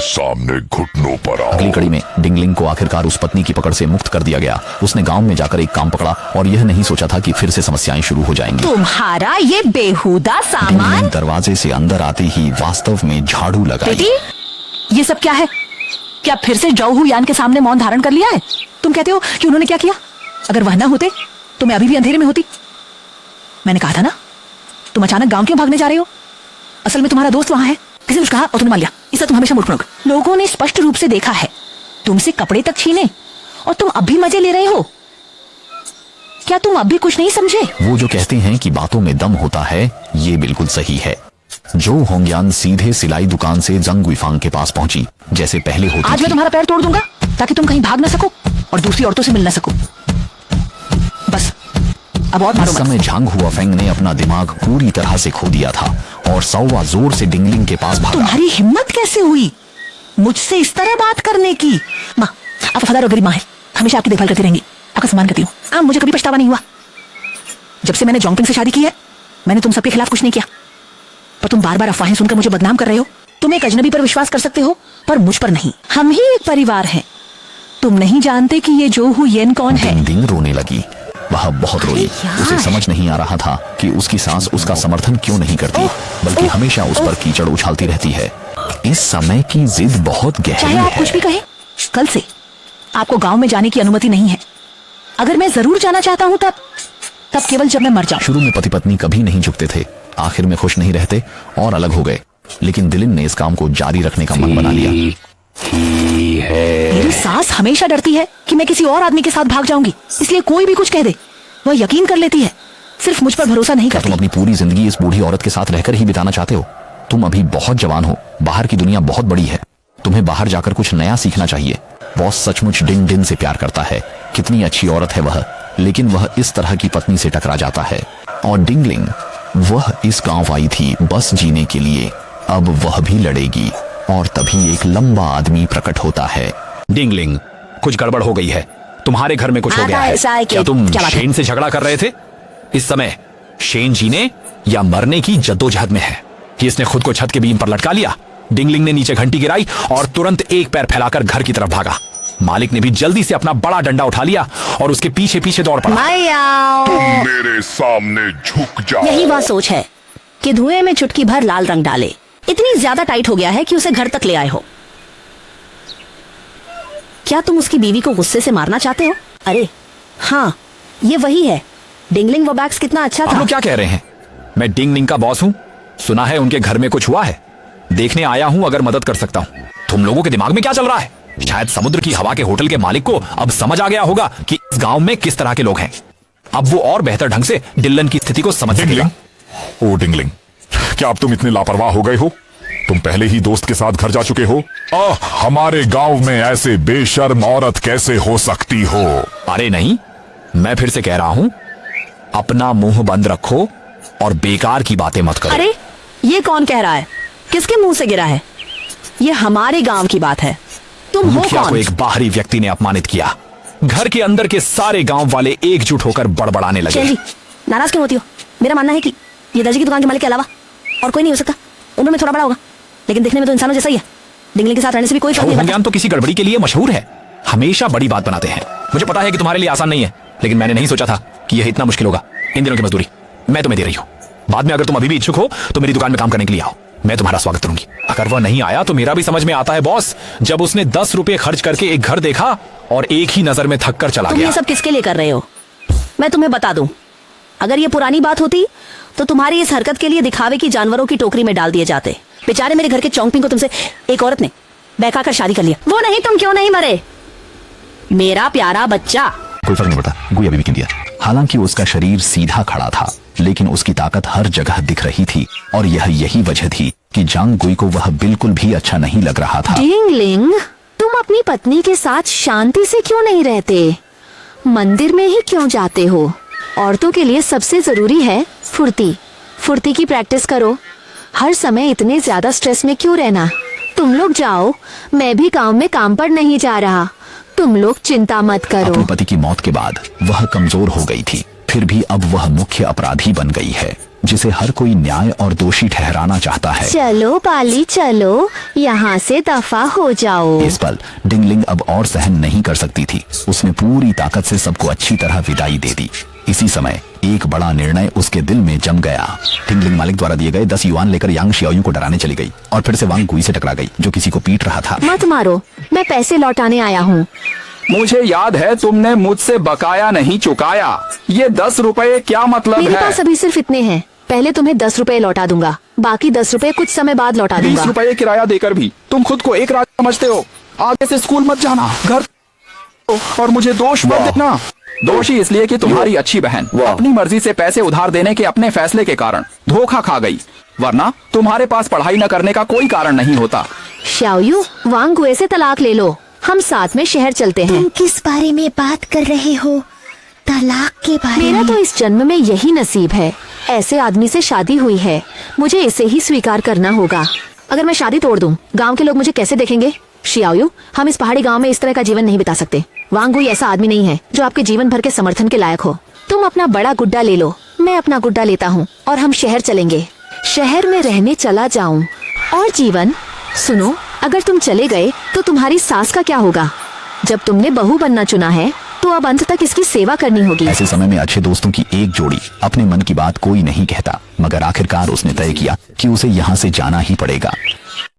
सामने घुटनों पर आओ। अगली कड़ी में डिंगलिंग को आखिरकार उस पत्नी की पकड़ से मुक्त कर दिया गया। उसने गांव में जाकर एक काम पकड़ा और यह नहीं सोचा था कि फिर से समस्याएं शुरू हो जाएंगी। तुम्हारा ये बेहुदा सामान। दरवाजे से अंदर आते ही वास्तव में झाड़ू लगाई। बेटी, ये सब क्या है? क्या फिर से जौहू यान के सामने मौन धारण कर लिया है? तुम कहते हो कि उन्होंने क्या किया? अगर वह ना होते तो मैं अभी भी अंधेरे में होती। मैंने कहा था ना, तुम अचानक गांव क्यों भागने जा रहे हो? असल में तुम्हारा दोस्त वहां है, किसी ने कुछ कहा और तुमने मान लिया। इससे तुम हमेशा मूर्ख बनोगे। लोगों ने स्पष्ट रूप से देखा है, तुमसे कपड़े तक छीने और तुम अब भी मजे ले रहे हो। क्या तुम अब भी कुछ नहीं समझे? वो जो कहते हैं कि बातों में दम होता है, ये बिल्कुल सही है। जो होंग्यान सीधे सिलाई दुकान से जंग गुइफांग के पास पहुंची जैसे पहले होती आज मैं तुम्हारा पैर तोड़ दूंगा ताकि तुम कहीं भाग ना सको और दूसरी औरतों से मिल ना सको। बस अब और मारो। इस समय झांग हुआफेंग ने अपना दिमाग पूरी तरह से खो दिया था और सौवा जोर से डिंगलिंग के पास भागा। तुम्हारी हिम्मत कैसे हुई मुझसे इस तरह बात करने की? माँ, आप वफादार और गरीब माँ है, हमेशा आपकी देखभाल करती रहेंगी, आपका सम्मान करती हूँ। मुझे कभी पछतावा नहीं हुआ। जब से मैंने जोंगपिंग से शादी की है, मैंने तुम सबके खिलाफ कुछ नहीं किया, पर तुम बार बार अफवाहें सुनकर मुझे बदनाम कर रहे हो। तुम एक अजनबी पर विश्वास कर सकते हो, पर मुझ पर नहीं। हम ही एक परिवार हैं। तुम नहीं जानते कि ये जोहू येन कौन है। डिंग रोने लगी। वह बहुत रोई। उसे समझ नहीं आ रहा था कि उसकी सास उसका समर्थन क्यों नहीं करती, बल्कि हमेशा उस पर कीचड़ उछालती रहती है। इस समय की जिद बहुत गहरी चाहे आप है। कुछ भी कहें, कल से आपको गांव में जाने की अनुमति नहीं है। अगर मैं जरूर जाना चाहता हूँ तब केवल जब मैं मर जाऊं। शुरू में पति पत्नी कभी नहीं झुकते थे, आखिर में खुश नहीं रहते और अलग हो गए। लेकिन दिलिन ने इस काम को जारी रखने का मन बना लिया। मेरी सास हमेशा डरती है कि मैं किसी और आदमी के साथ भाग जाऊंगी, इसलिए कोई भी कुछ कह दे वह यकीन कर लेती है। सिर्फ मुझ पर भरोसा नहीं करती। तुम अपनी पूरी जिंदगी इस बूढ़ी औरत के साथ रहकर ही बिताना चाहते हो? तुम अभी बहुत जवान हो, बाहर की दुनिया बहुत बड़ी है, तुम्हें बाहर जाकर कुछ नया सीखना चाहिए। बॉस सचमुच डिन डिन से प्यार करता है, कितनी अच्छी औरत है वह, लेकिन वह इस तरह की पत्नी से टकरा जाता है। और डिंगलिंग, वह इस गांव आई थी बस जीने के लिए, अब वह भी लड़ेगी। और तभी एक लंबा आदमी प्रकट होता है। डिंगलिंग, कुछ गड़बड़ हो गई है, तुम्हारे घर में कुछ हो गया है। क्या तुम शेन से झगड़ा कर रहे थे? इस समय शेन जीने या मरने की जद्दोजहद में है कि इसने खुद को छत के बीम पर लटका लिया। डिंगलिंग ने नीचे घंटी गिराई और तुरंत एक पैर फैलाकर घर की तरफ भागा। मालिक ने भी जल्दी से अपना बड़ा डंडा उठा लिया और उसके पीछे पीछे दौड़ पड़ा। तुम मेरे सामने झुक जाओ। यही वह सोच है कि धुएं में चुटकी भर लाल रंग डाले। इतनी ज्यादा टाइट हो गया है कि उसे घर तक ले आए हो। क्या तुम उसकी बीवी को गुस्से से मारना चाहते हो? अरे हाँ, ये वही है। डिंगलिंग वोबैक्स कितना अच्छा था। आप लोग क्या कह रहे हैं? मैं डिंगलिंग का बॉस हूँ। सुना है उनके घर में कुछ हुआ है, देखने आया हूँ अगर मदद कर सकता हूँ। तुम लोगों के दिमाग में क्या चल रहा है? शायद समुद्र की हवा के होटल के मालिक को अब समझ आ गया होगा कि इस गांव में किस तरह के लोग हैं। अब वो और बेहतर ढंग से डिल्लन की स्थिति को समझ सकेगा। ओ डिंगलिंग, क्या अब तुम इतने लापरवाह हो गए हो? तुम पहले ही दोस्त के साथ घर जा चुके हो। हमारे गांव में ऐसे बेशर्म औरत कैसे हो सकती हो? अरे नहीं, मैं फिर से कह रहा हूँ, अपना मुंह बंद रखो और बेकार की बातें मत करो। अरे ये कौन कह रहा है? किसके मुंह से गिरा है? ये हमारे गांव की बात है। तुम हो मुखिया कौन? को एक बाहरी व्यक्ति ने अपमानित किया। घर के अंदर के सारे गांव वाले एकजुट होकर बड़बड़ाने लगे। जी, नाराज क्यों होती हो? मेरा मानना है कि ये दर्जी की दुकान के मालिक के अलावा और कोई नहीं हो सकता। उम्र में थोड़ा बड़ा होगा, लेकिन दिखने में तो इंसानों जैसा ही है। डिंगलिंग के साथ रहने से भी कोई फर्क नहीं पड़ता। तो किसी गड़बड़ी के लिए मशहूर है, हमेशा बड़ी बात बनाते हैं। मुझे पता है कि तुम्हारे लिए आसान नहीं है, लेकिन मैंने नहीं सोचा था कि यह इतना मुश्किल होगा। इन दिनों की मजदूरी मैं तुम्हें दे रही हूँ। बाद में अगर तुम अभी भी इच्छुक हो तो मेरी दुकान में काम करने के लिए आओ, मैं तुम्हारा स्वागत करूंगी। अगर वह नहीं आया तो मेरा भी समझ में आता है बॉस। जब उसने 10 रुपए खर्च करके एक घर देखा और एक ही नजर में थक कर चला तुम गया। ये सब किसके लिए कर रहे हो? मैं तुम्हें बता दूं, अगर ये पुरानी बात होती तो तुम्हारी इस हरकत के लिए दिखावे की जानवरों की टोकरी में डाल दिए जाते। बेचारे मेरे घर के चौंगपिंग को तुमसे एक औरत ने बहकाकर शादी कर लिया। वो नहीं, तुम क्यों नहीं मरे? मेरा प्यारा बच्चा। कोई फर्क नहीं पड़ता, गुई अभी भी किंदिया। हालांकि उसका शरीर सीधा खड़ा था, लेकिन उसकी ताकत हर जगह दिख रही थी और यही वजह थी कि जांग गुई को वह बिल्कुल भी अच्छा नहीं लग रहा था। डिंगलिंग, तुम अपनी पत्नी के साथ शांति से क्यों नहीं रहते? मंदिर में ही क्यों जाते हो? औरतों के लिए सबसे जरूरी है फुर्ती। फुर्ती की प्रैक्टिस करो। हर समय इतने ज्यादा स्ट्रेस में क्यों रहना? तुम लोग जाओ, मैं भी गांव में काम पर नहीं जा रहा। तुम लोग चिंता मत करो। अपने पति की मौत के बाद वह कमजोर हो गई थी, फिर भी अब वह मुख्य अपराधी बन गई है, जिसे हर कोई न्याय और दोषी ठहराना चाहता है। चलो पाली चलो, यहाँ से दफा हो जाओ। इस पल डिंगलिंग अब और सहन नहीं कर सकती थी। उसने पूरी ताकत से सबको अच्छी तरह विदाई दे दी। इसी समय एक बड़ा निर्णय उसके दिल में जम गया। डिंगलिंग मालिक द्वारा दिए गए 10 युआन लेकर यांग शियाओयू को डराने चली गई और फिर से वांग गुई से टकरा गई, जो किसी को पीट रहा था। मत मारो, मैं पैसे लौटाने आया हूँ। मुझे याद है तुमने मुझसे बकाया नहीं चुकाया। ये 10 रुपए क्या मतलब मेरे है? पास अभी सिर्फ इतने हैं। पहले तुम्हें 10 रुपए लौटा दूंगा, बाकी 10 रुपए कुछ समय बाद लौटा 20 दूंगा। रुपए किराया देकर भी तुम खुद को एक राजा समझते हो। आगे से स्कूल मत जाना, घर और मुझे दोष मत देना। दोषी इसलिए कि तुम्हारी अच्छी बहन अपनी मर्जी से पैसे उधार देने के अपने फैसले के कारण धोखा खा गई, वरना तुम्हारे पास पढ़ाई न करने का कोई कारण नहीं होता। शाओयू, वांग गुए से तलाक ले लो, हम साथ में शहर चलते हैं। तुम किस बारे में बात कर रहे हो? तलाक के बारे मेरा में? तो इस जन्म में यही नसीब है, ऐसे आदमी से शादी हुई है, मुझे इसे ही स्वीकार करना होगा। अगर मैं शादी तोड़ दूं, गांव के लोग मुझे कैसे देखेंगे? शियाओयू, हम इस पहाड़ी गांव में इस तरह का जीवन नहीं बिता सकते। वांग गुई ऐसा आदमी नहीं है जो आपके जीवन भर के समर्थन के लायक हो। तुम अपना बड़ा गुड्डा ले लो, मैं अपना गुड्डा लेता हूँ और हम शहर चलेंगे। शहर में रहने चला जाऊं और जीवन। सुनो, अगर तुम चले गए तो तुम्हारी सास का क्या होगा? जब तुमने बहू बनना चुना है तो अब अंत तक इसकी सेवा करनी होगी। ऐसे समय में अच्छे दोस्तों की एक जोड़ी अपने मन की बात कोई नहीं कहता, मगर आखिरकार उसने तय किया कि उसे यहाँ से जाना ही पड़ेगा।